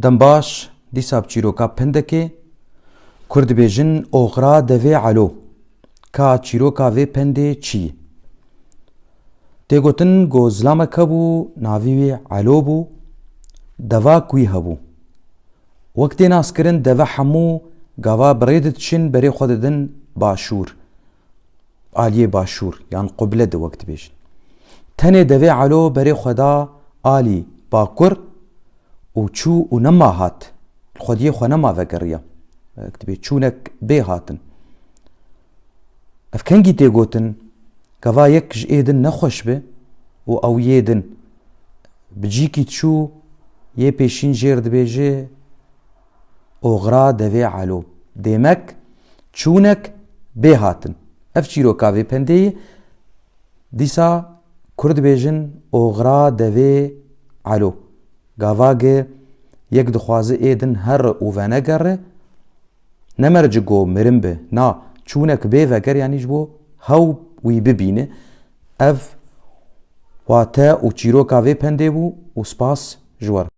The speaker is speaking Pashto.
دنباش دیسا بچیروکا پندکه کرد بیجن اوغرا دوی علو کا چیروکا وی پنده چی تیگوتن گوزلام کبو ناوی علو بو دوا کوی هبو وقتی ناس کرن دوا حمو گاوا بريدت شن بري خوددن باشور آلیه باشور یان قبله ده وقت بیجن تنه دوی علو بري خدا آلی باکر و چو و نما هات خودیه خو نما وگریا اكتبي چونك بي هاتن افكنجي تيغوتن كفا يكج ايدن نخوش به و او يدن بجيكي تشو يه بيشين جير دبيجي اوغرا دوي علو ديمك چونك بي هاتن اف چيرو كافي پندي ديسا كرد بيجن اوغرا دوي علو گاواگه يك دخوازه ايدن هر اوفانا گره نمرجگو مرم به نا چونك بي وگر يعني جبو هاو وي ببينه اف واتا و چيرو كاوي پنده بو و سپاس جوار